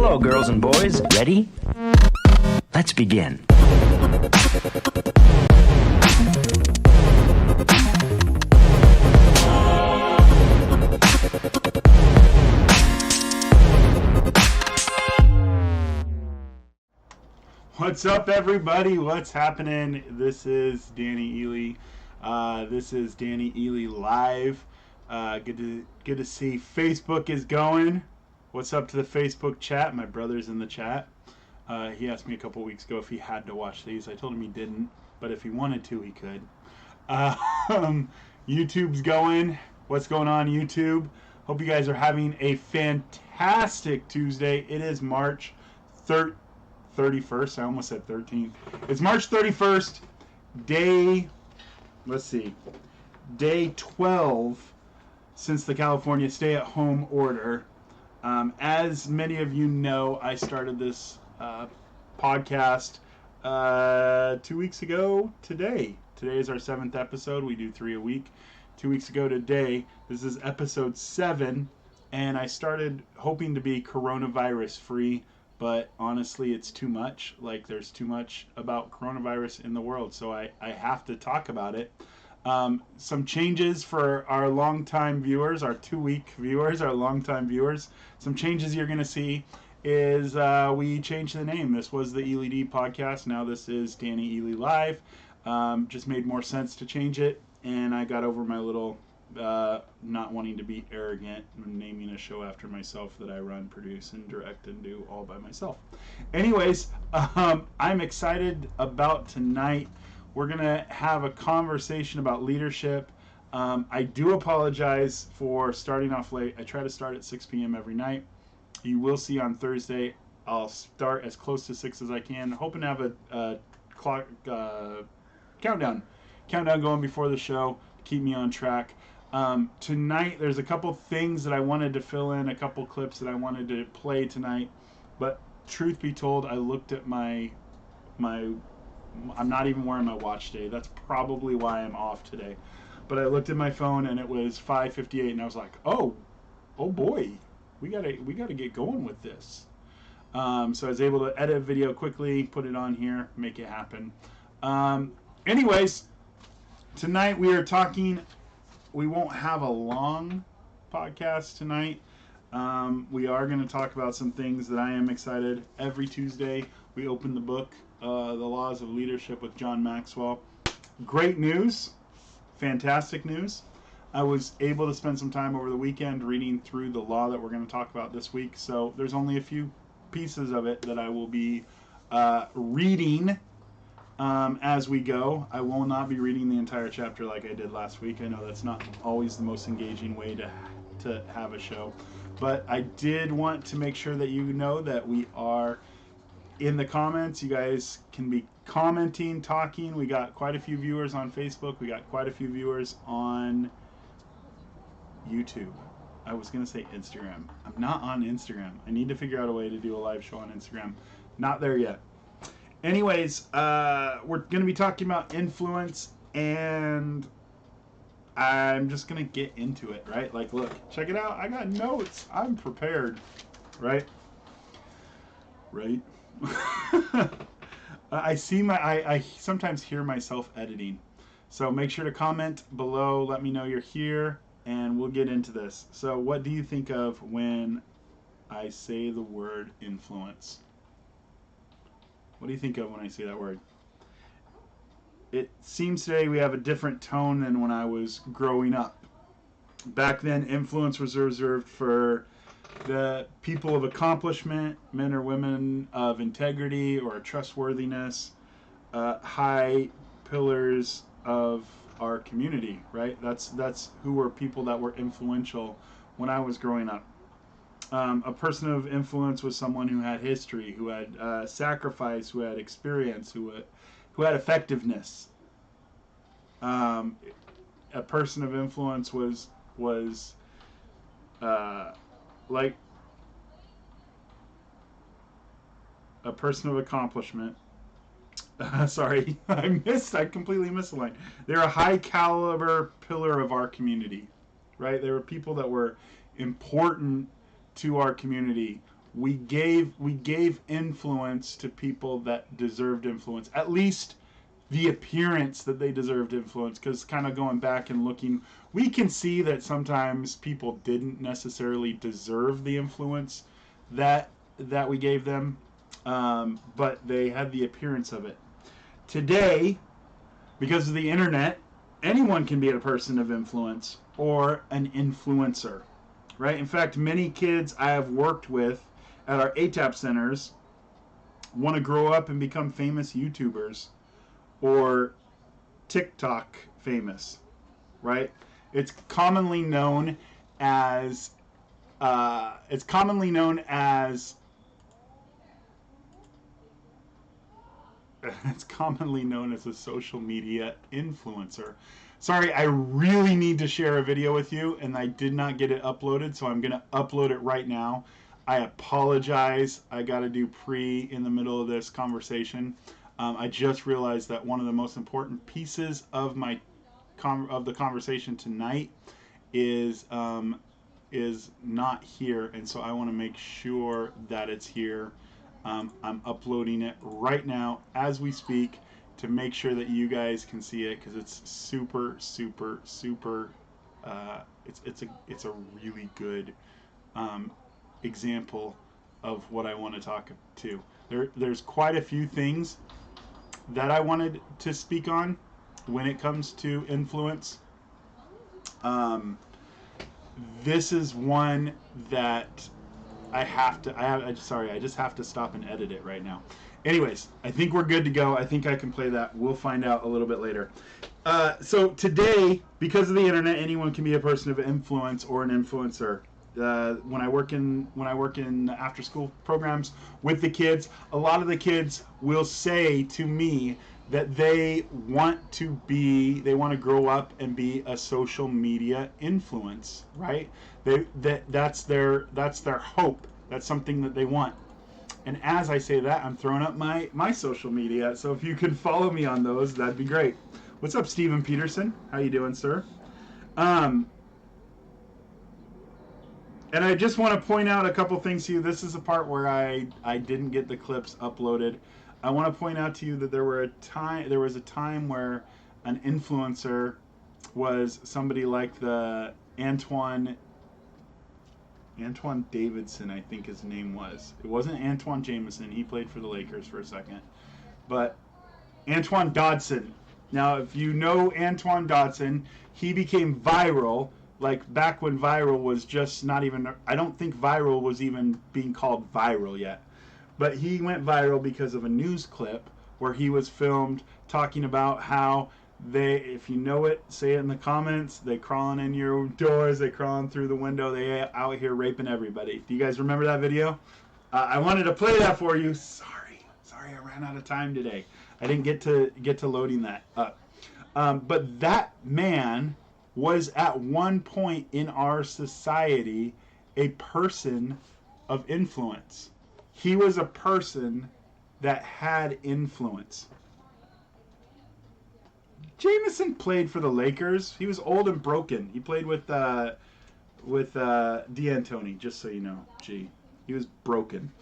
Hello, girls and boys. Ready? Let's begin. What's up, everybody? What's happening? This is Danny Eley. This is Danny Eley Live. Good to see Facebook is going. What's up to the Facebook chat? My brother's in the chat. He asked me a couple weeks ago if he had to watch these. I told him he didn't, but if he wanted to, he could. YouTube's going. What's going on, YouTube? Hope you guys are having a fantastic Tuesday. It is March 31st. I almost said 13th. It's March 31st, day 12 since the California stay-at-home order. As many of you know, I started this podcast 2 weeks ago today. Today is our 7th episode. We do 3 a week. 2 weeks ago today, this is episode 7, and I started hoping to be coronavirus free, but honestly, it's too much. Like, there's too much about coronavirus in the world, so I have to talk about it. Some changes for our longtime viewers, our 2-week viewers, our longtime viewers. Some changes you're going to see is we changed the name. This was the Eley D podcast. Now this is Danny Eley Live. Just made more sense to change it, and I got over my little not wanting to be arrogant and naming a show after myself that I run, produce, and direct and do all by myself. Anyways, I'm excited about tonight. We're going to have a conversation about leadership. I do apologize for starting off late. I try to start at 6 p.m. every night. You will see on Thursday I'll start as close to 6 as I can, hoping to have a clock countdown going before the show to keep me on track. Tonight there's a couple things that I wanted to fill in, a couple clips that I wanted to play tonight, but truth be told, I looked at my I'm not even wearing my watch today. That's probably why I'm off today. But I looked at my phone and it was 5:58, and I was like, oh boy, we gotta get going with this. So I was able to edit a video quickly, put it on here, make it happen. Anyways, tonight we are talking. We won't have a long podcast tonight. We are going to talk about some things that I am excited. Every Tuesday we open the book, The Laws of Leadership with John Maxwell. Great news. Fantastic news. I was able to spend some time over the weekend reading through the law that we're going to talk about this week. So there's only a few pieces of it that I will be reading as we go. I will not be reading the entire chapter like I did last week. I know that's not always the most engaging way to have a show. But I did want to make sure that you know that we are in the comments. You guys can be commenting, talking. We got quite a few viewers on Facebook. We got quite a few viewers on YouTube. I was going to say Instagram. I'm not on Instagram. I need to figure out a way to do a live show on Instagram. Not there yet. Anyways, we're going to be talking about influence, and I'm just going to get into it, right? Like, look, check it out. I got notes. I'm prepared, right? Right? I sometimes hear myself editing. So make sure to comment below. Let me know you're here, and we'll get into this. So what do you think of when I say the word influence? What do you think of when I say that word? It seems today we have a different tone than when I was growing up. Back then, influence was reserved for the people of accomplishment, men or women of integrity or trustworthiness, high pillars of our community, right? That's who were people that were influential when I was growing up. A person of influence was someone who had history, who had sacrifice, who had experience, who had effectiveness. A person of influence was like a person of accomplishment. Sorry, I completely missed the line. They're a high caliber pillar of our community, right? They were people that were important to our community, we gave influence to people that deserved influence, at least the appearance that they deserved influence. Because kind of going back and looking, we can see that sometimes people didn't necessarily deserve the influence that we gave them, but they had the appearance of it. Today, because of the internet, anyone can be a person of influence or an influencer, right? In fact, many kids I have worked with at our ATAP centers want to grow up and become famous YouTubers or TikTok famous, right? It's commonly known as it's commonly known as a social media influencer. Sorry, I really need to share a video with you, and I did not get it uploaded, so I'm going to upload it right now. I apologize. I got to do in the middle of this conversation. I just realized that one of the most important pieces of the conversation tonight is not here, and so I want to make sure that it's here. I'm uploading it right now as we speak to make sure that you guys can see it, because it's super. It's a really good example of what I want to talk to. There's quite a few things that I wanted to speak on when it comes to influence. This is one that I just have to stop and edit it right now. Anyways, I think we're good to go. I think I can play that. We'll find out a little bit later. So today, because of the internet, anyone can be a person of influence or an influencer. When I work in after school programs with the kids, a lot of the kids will say to me that they want to grow up and be a social media influence, right? That's their hope. That's something that they want. And as I say that, I'm throwing up my social media. So if you could follow me on those, that'd be great. What's up, Stephen Peterson? How you doing, sir? And I just want to point out a couple things to you. This is a part where I didn't get the clips uploaded. I want to point out to you that there was a time where an influencer was somebody like the Antoine Davidson, I think his name was. It wasn't Antoine Jameson. He played for the Lakers for a second. But Antoine Dodson. Now, if you know Antoine Dodson, he became viral, like back when viral was just not even, I don't think viral was even being called viral yet. But he went viral because of a news clip where he was filmed talking about how if you know it, say it in the comments, they crawling in your doors, they crawling through the window, they out here raping everybody. Do you guys remember that video? I wanted to play that for you. Sorry, I ran out of time today. I didn't get to loading that up. But that man was at one point in our society a person of influence. He was a person that had influence. Jameson played for the Lakers. He was old and broken. He played with D'Antoni, just so you know. Gee, he was broken.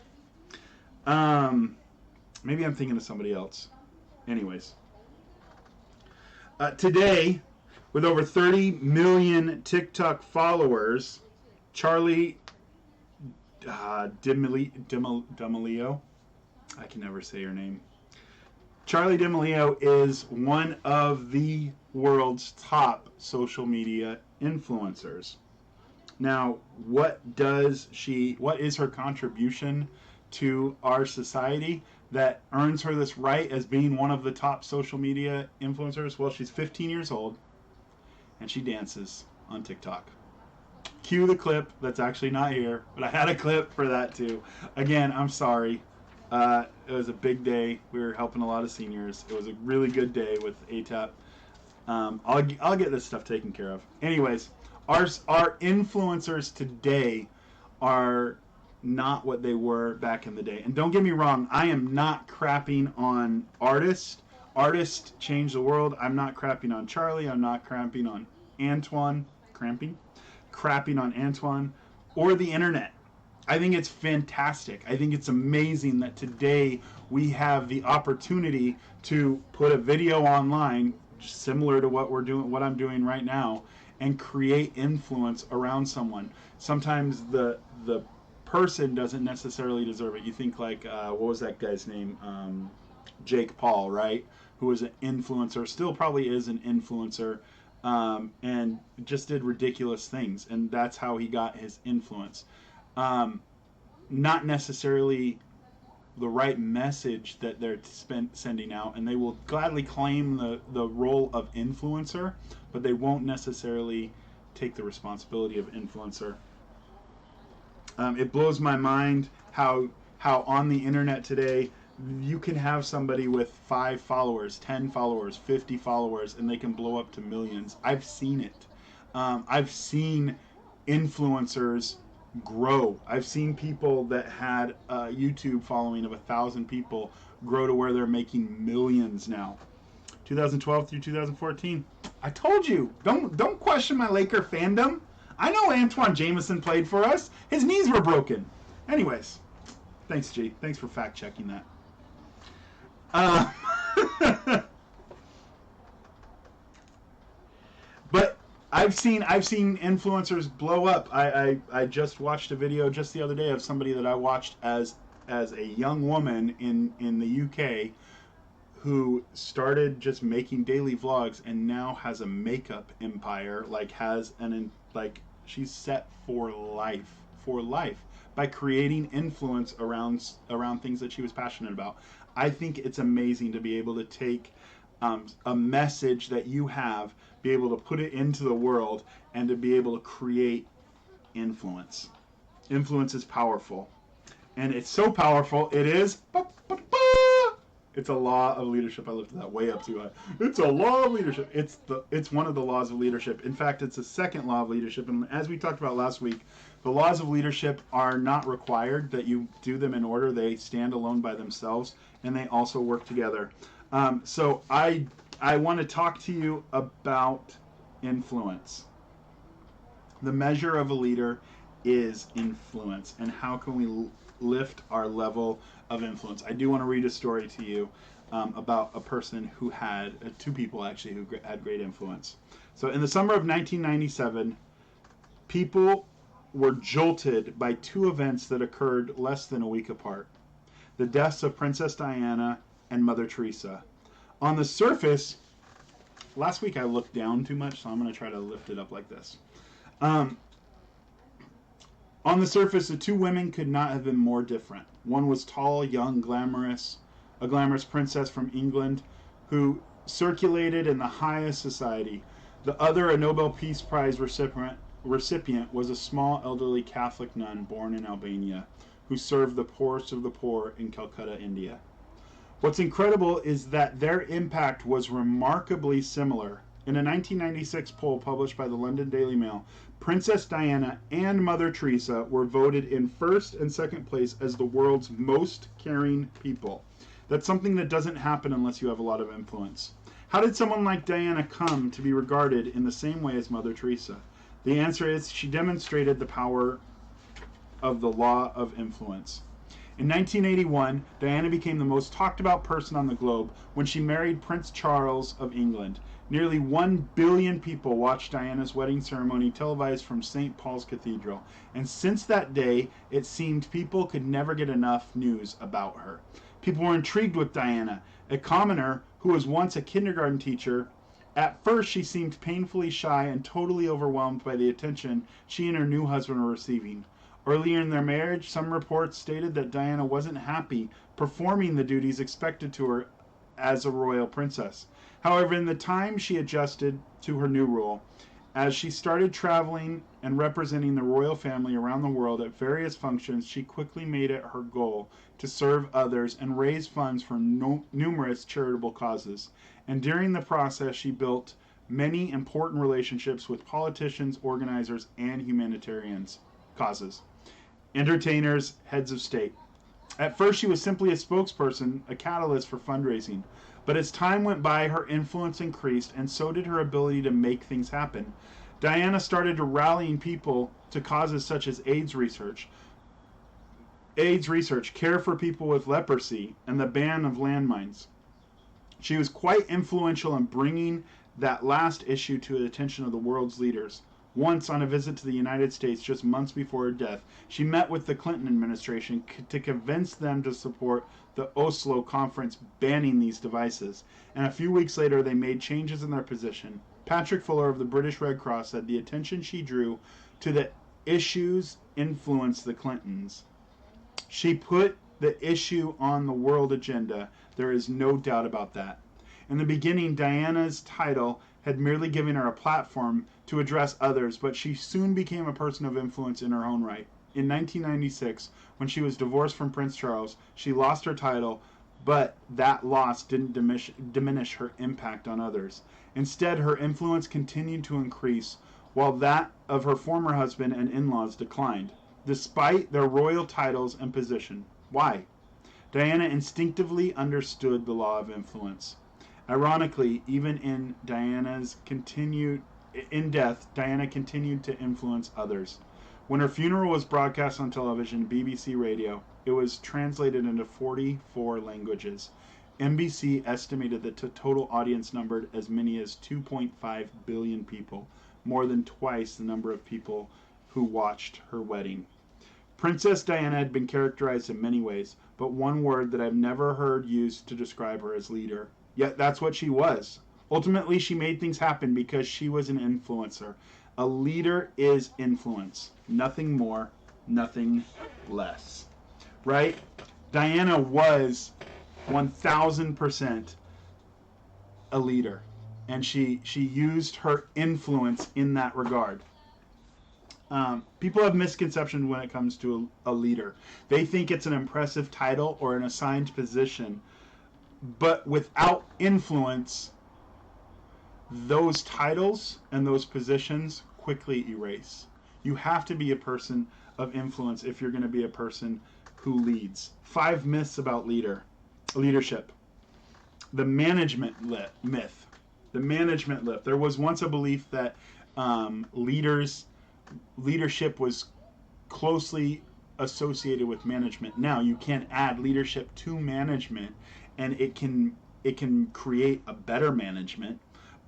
Maybe I'm thinking of somebody else. Anyways. Today, with over 30 million TikTok followers, Charli D'Amelio, I can never say her name. Charli D'Amelio is one of the world's top social media influencers. Now, what is her contribution to our society that earns her this right as being one of the top social media influencers? Well, she's 15 years old and she dances on TikTok. Cue the clip that's actually not here, but I had a clip for that too. Again, I'm sorry. It was a big day. We were helping a lot of seniors. It was a really good day with ATAP. I'll get this stuff taken care of. Anyways, our influencers today are not what they were back in the day. And don't get me wrong, I am not crapping on artists. Artists change the world. I'm not crapping on Charli. I'm not crapping on Antoine. Crapping on Antoine or the internet. I think it's fantastic. I think it's amazing that today we have the opportunity to put a video online similar to what I'm doing right now, and create influence around someone. Sometimes the person doesn't necessarily deserve it. You think like what was that guy's name? Jake Paul, right? Who was an influencer, still probably is an influencer, and just did ridiculous things, and that's how he got his influence. Not necessarily the right message that they're sending out, and they will gladly claim the role of influencer, but they won't necessarily take the responsibility of influencer. It blows my mind how on the internet today you can have somebody with 5 followers, 10 followers, 50 followers, and they can blow up to millions. I've seen it. I've seen influencers grow. I've seen people that had a YouTube following of 1,000 people grow to where they're making millions now. 2012 through 2014. I told you, don't question my Laker fandom. I know Antoine Jameson played for us. His knees were broken. Anyways, thanks, G. Thanks for fact checking that. But I've seen influencers blow up. I just watched a video just the other day of somebody that I watched as a young woman in the UK who started just making daily vlogs and now has a makeup empire, like she's set for life by creating influence around things that she was passionate about. I think it's amazing to be able to take a message that you have, be able to put it into the world, and to be able to create influence. Influence is powerful. And it's so powerful, it is... It's a law of leadership. I lifted that way up too high. It's a law of leadership. It's one of the laws of leadership. In fact, it's the second law of leadership. And as we talked about last week, the laws of leadership are not required that you do them in order. They stand alone by themselves, and they also work together. So I want to talk to you about influence. The measure of a leader is influence, and how can we lift our level of influence. I do want to read a story to you about a person who had, 2 people actually, who had great influence. So in the summer of 1997, people were jolted by 2 events that occurred less than a week apart. The deaths of Princess Diana and Mother Teresa. On the surface, last week I looked down too much, so I'm going to try to lift it up like this. On the surface, the 2 women could not have been more different. One was tall, young, a glamorous princess from England who circulated in the highest society. The other, a Nobel Peace Prize recipient, was a small, elderly Catholic nun born in Albania who served the poorest of the poor in Calcutta, India. What's incredible is that their impact was remarkably similar. In a 1996 poll published by the London Daily Mail, Princess Diana and Mother Teresa were voted in first and second place as the world's most caring people. That's something that doesn't happen unless you have a lot of influence. How did someone like Diana come to be regarded in the same way as Mother Teresa? The answer is she demonstrated the power of the law of influence. In 1981, Diana became the most talked about person on the globe when she married Prince Charles of England. Nearly 1 billion people watched Diana's wedding ceremony televised from St. Paul's Cathedral, and since that day, it seemed people could never get enough news about her. People were intrigued with Diana, a commoner who was once a kindergarten teacher. At first, she seemed painfully shy and totally overwhelmed by the attention she and her new husband were receiving. Earlier in their marriage, some reports stated that Diana wasn't happy performing the duties expected to her as a royal princess. However, in the time she adjusted to her new role, as she started traveling and representing the royal family around the world at various functions, she quickly made it her goal to serve others and raise funds for numerous charitable causes. And during the process, she built many important relationships with politicians, organizers, and humanitarian causes, entertainers, heads of state. At first, she was simply a spokesperson, a catalyst for fundraising. But as time went by, her influence increased, and so did her ability to make things happen. Diana started rallying people to causes such as AIDS research, AIDS research, care for people with leprosy, and the ban of landmines. She was quite influential in bringing that last issue to the attention of the world's leaders. Once, on a visit to the United States just months before her death, she met with the Clinton administration to convince them to support the Oslo Conference banning these devices, and a few weeks later they made changes in their position. Patrick Fuller of the British Red Cross said the attention she drew to the issues influenced the Clintons. She put the issue on the world agenda. There is no doubt about that. In the beginning, Diana's title had merely given her a platform to address others, but she soon became a person of influence in her own right. In 1996, when she was divorced from Prince Charles, she lost her title, but that loss didn't diminish her impact on others. Instead, her influence continued to increase, while that of her former husband and in-laws declined, despite their royal titles and position. Why? Diana instinctively understood the law of influence. Ironically, even in death, Diana continued to influence others. When her funeral was broadcast on television, BBC Radio, it was translated into 44 languages. NBC estimated that the total audience numbered as many as 2.5 billion people, more than twice the number of people who watched her wedding. Princess Diana had been characterized in many ways, but one word that I've never heard used to describe her as leader. Yet that's what she was. Ultimately, she made things happen because she was an influencer. A leader is influence. Nothing more, nothing less. Right? Diana was 1000% a leader. And she used her influence in that regard. People have misconceptions when it comes to a leader. They think it's an impressive title or an assigned position. But without influence, those titles and those positions quickly erase. You have to be a person of influence if you're going to be a person who leads. 5 myths about leadership. The management myth. The management myth. There was once a belief that leadership was closely associated with management. Now you can add leadership to management, and it can create a better management.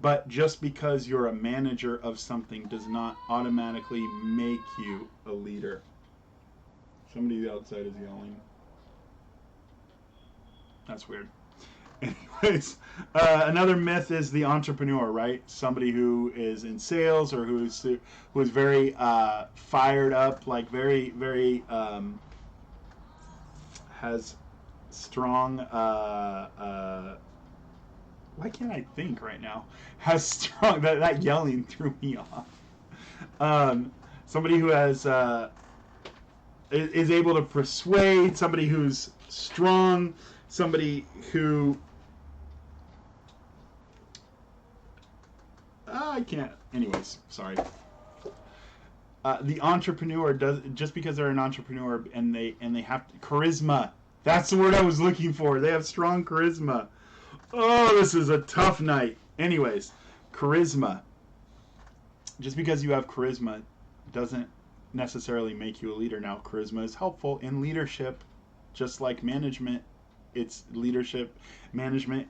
But just because you're a manager of something does not automatically make you a leader. Somebody outside is yelling. That's weird. Anyways, another myth is the entrepreneur, right? Somebody who is in sales or who is very fired up, like very has strong. Why can't I think right now? Has strong that yelling threw me off. Somebody who has is able to persuade. Somebody who's strong. Somebody who I can't. Anyways, sorry. The entrepreneur does just because they're an entrepreneur and they have charisma. That's the word I was looking for. They have strong charisma. Oh, this is a tough night. Anyways, charisma. Just because you have charisma doesn't necessarily make you a leader. Now, charisma is helpful in leadership, just like management. It's leadership. Management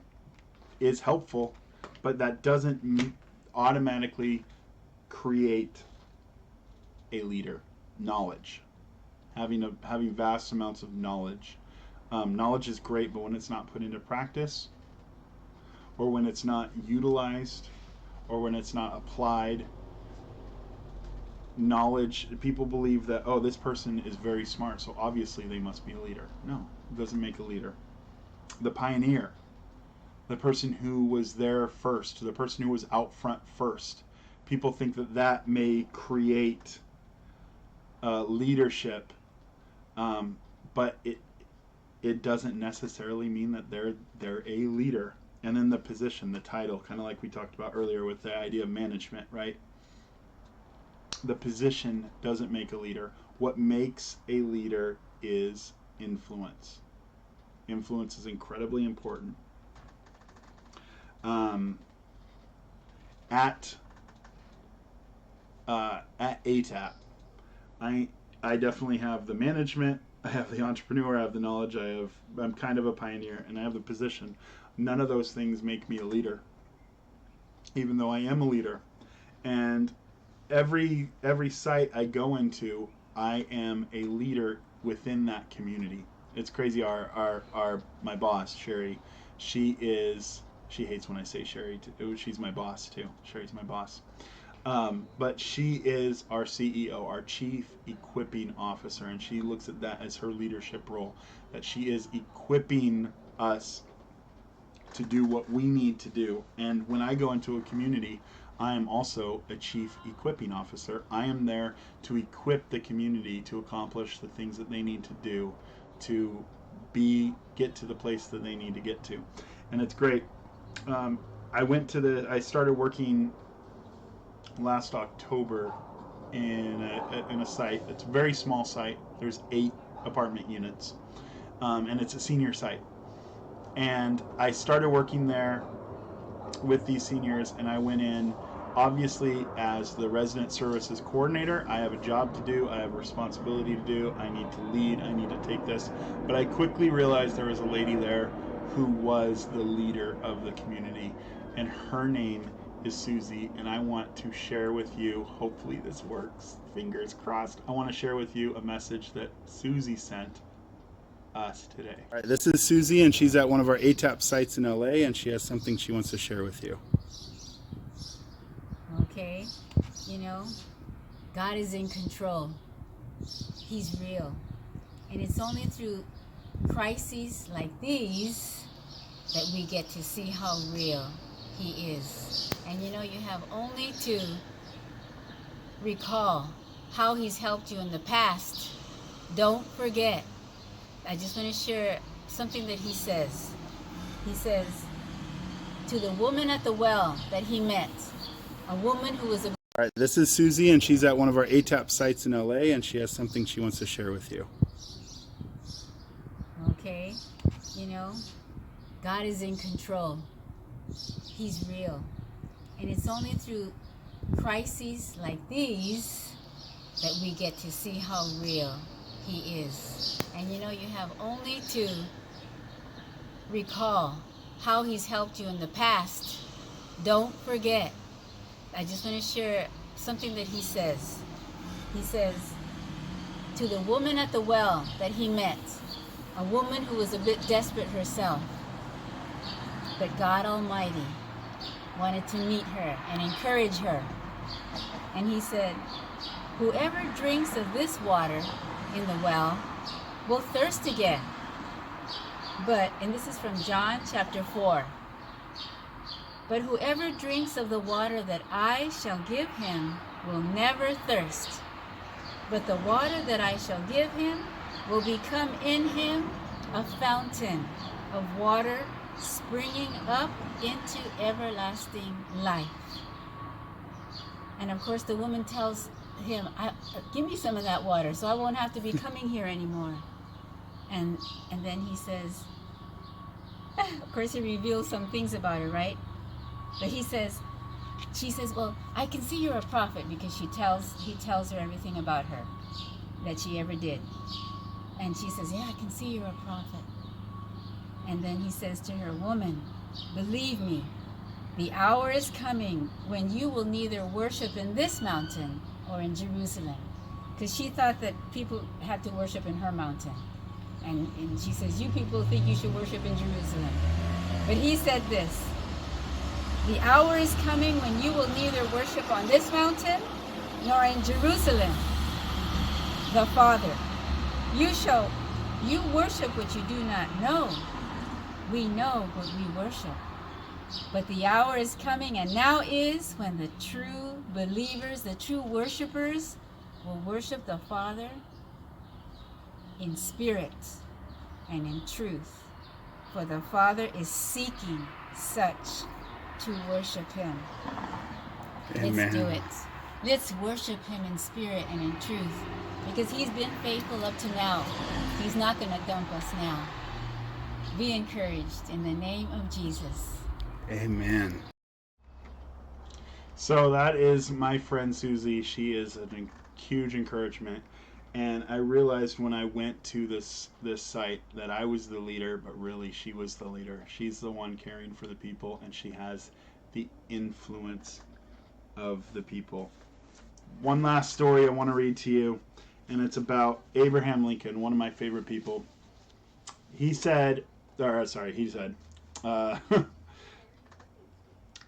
is helpful, but that doesn't automatically create a leader. Knowledge. Having vast amounts of knowledge. Knowledge is great, but when it's not put into practice, or when it's not utilized, or when it's not applied, knowledge, people believe that, oh, this person is very smart, so obviously they must be a leader. No, it doesn't make a leader. The pioneer, the person who was there first, the person who was out front first. People think that may create leadership, but it doesn't necessarily mean that they're a leader. And then the position, the title, kind of like we talked about earlier with the idea of management, right? The position doesn't make a leader. What makes a leader is influence. Influence is incredibly important. At ATAP, I definitely have the management I have the entrepreneur, I have the knowledge, I'm kind of a pioneer, and I have the position. None of those things make me a leader, even though I am a leader. And every site I go into, I am a leader within that community. It's crazy. Our my boss, Sherry, she hates when I say Sherry too. She's my boss too. Sherry's my boss. But she is our CEO, our Chief Equipping Officer, and she looks at that as her leadership role, that she is equipping us to do what we need to do. And when I go into a community, I am also a Chief Equipping Officer. I am there to equip the community to accomplish the things that they need to do to get to the place that they need to get to. And it's great. I started working last October in a site. It's a very small site. There's 8 apartment units, and it's a senior site. And I started working there with these seniors, and I went in obviously as the resident services coordinator. I have a job to do, I have a responsibility to do, I need to lead, I need to take this. But I quickly realized there was a lady there who was the leader of the community, and her name is Susie, and I want to share with you, hopefully this works, fingers crossed, I want to share with you a message that Susie sent us today. All right, this is Susie, and she's at one of our ATAP sites in LA, and she has something she wants to share with you. Okay, God is in control. He's real. And it's only through crises like these that we get to see how real He is. And you have only to recall how He's helped you in the past. Don't forget. I just want to share something that He says. He says, to the woman at the well that He met, a woman who was a... All right, this is Susie, and she's at one of our ATAP sites in LA, and she has something she wants to share with you. Okay, God is in control. He's real. And it's only through crises like these that we get to see how real He is. And you have only to recall how He's helped you in the past. Don't forget. I just want to share something that He says. He says, to the woman at the well that He met, a woman who was a bit desperate herself, but God Almighty wanted to meet her and encourage her. And He said, whoever drinks of this water in the well will thirst again. And this is from John chapter 4. But whoever drinks of the water that I shall give him will never thirst. But the water that I shall give him will become in him a fountain of water springing up into everlasting life. And of course the woman tells him, give me some of that water so I won't have to be coming here anymore. And then he says, of course he reveals some things about her, right? But she says, well, I can see you're a prophet, because he tells her everything about her that she ever did. And she says, yeah, I can see you're a prophet. And then he says to her, woman, believe me, the hour is coming when you will neither worship in this mountain or in Jerusalem. Because she thought that people had to worship in her mountain. And she says, you people think you should worship in Jerusalem. But he said this, the hour is coming when you will neither worship on this mountain nor in Jerusalem the Father. You worship what you do not know. We know what we worship. But the hour is coming, and now is, when the true believers, the true worshipers, will worship the Father in spirit and in truth. For the Father is seeking such to worship Him. Amen. Let's do it. Let's worship Him in spirit and in truth, because He's been faithful up to now. He's not going to dump us now. Be encouraged in the name of Jesus. Amen. So that is my friend Susie. She is a huge encouragement. And I realized when I went to this site that I was the leader, but really she was the leader. She's the one caring for the people, and she has the influence of the people. One last story I want to read to you, and it's about Abraham Lincoln, one of my favorite people. He said, uh,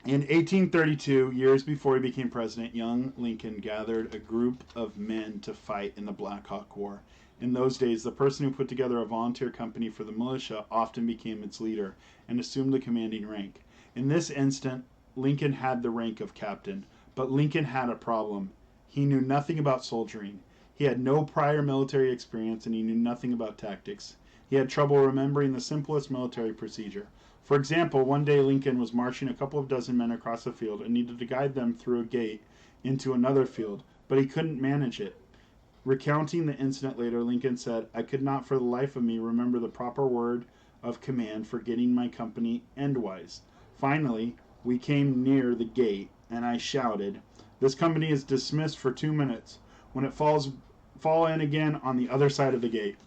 in 1832, years before he became president, young Lincoln gathered a group of men to fight in the Black Hawk War. In those days, the person who put together a volunteer company for the militia often became its leader and assumed the commanding rank. In this instant, Lincoln had the rank of captain, but Lincoln had a problem. He knew nothing about soldiering. He had no prior military experience, and he knew nothing about tactics. He had trouble remembering the simplest military procedure. For example, one day Lincoln was marching a couple of dozen men across a field and needed to guide them through a gate into another field, but he couldn't manage it. Recounting the incident later, Lincoln said, "I could not for the life of me remember the proper word of command for getting my company endwise. Finally, we came near the gate, and I shouted, 'This company is dismissed for 2 minutes. When it fall in again on the other side of the gate.'"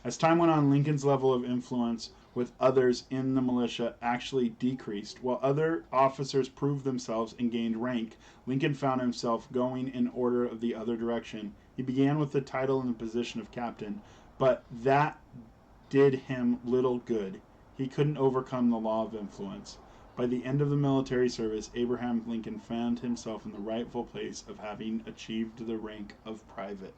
As time went on, Lincoln's level of influence with others in the militia actually decreased. While other officers proved themselves and gained rank, Lincoln found himself going in order of the other direction. He began with the title and the position of captain, but that did him little good. He couldn't overcome the law of influence. By the end of the military service, Abraham Lincoln found himself in the rightful place of having achieved the rank of private.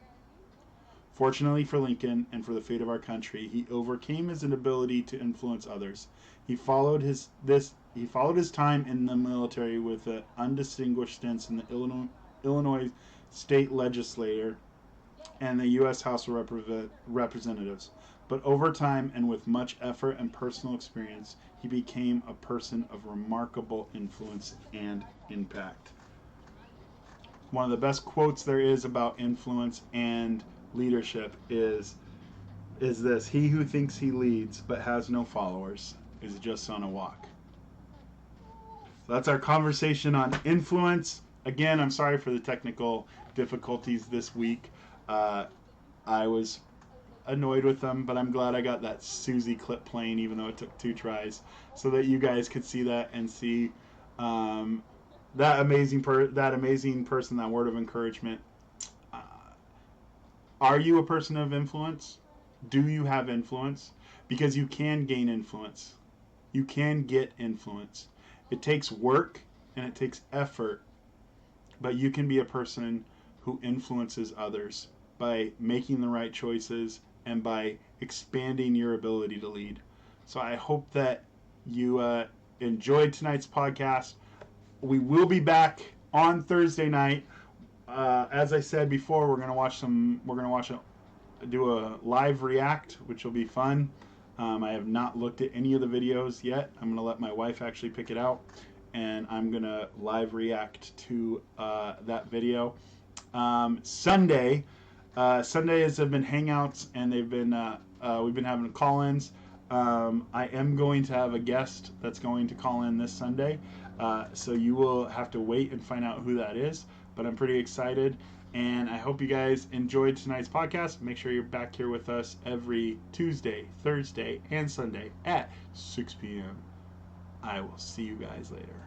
Fortunately for Lincoln and for the fate of our country, he overcame his inability to influence others. He followed his time in the military with undistinguished stints in the Illinois state legislature and the U.S. House of Representatives. But over time and with much effort and personal experience, he became a person of remarkable influence and impact. One of the best quotes there is about influence and leadership is this: "He who thinks he leads but has no followers is just on a walk." So that's our conversation on influence. Again, I'm sorry for the technical difficulties this week. I was annoyed with them, but I'm glad I got that Susie clip playing, even though it took 2 tries, so that you guys could see that and see that amazing person, that word of encouragement. Are you a person of influence? Do you have influence? Because you can gain influence. You can get influence. It takes work and it takes effort, but you can be a person who influences others by making the right choices and by expanding your ability to lead. So I hope that you enjoyed tonight's podcast. We will be back on Thursday night. As I said before, we're gonna do a live react, which will be fun. I have not looked at any of the videos yet. I'm gonna let my wife actually pick it out, and I'm gonna live react to that video. Sundays have been hangouts, and we've been having call-ins. I am going to have a guest that's going to call in this Sunday, so you will have to wait and find out who that is. But I'm pretty excited, and I hope you guys enjoyed tonight's podcast. Make sure you're back here with us every Tuesday, Thursday, and Sunday at 6 p.m. I will see you guys later.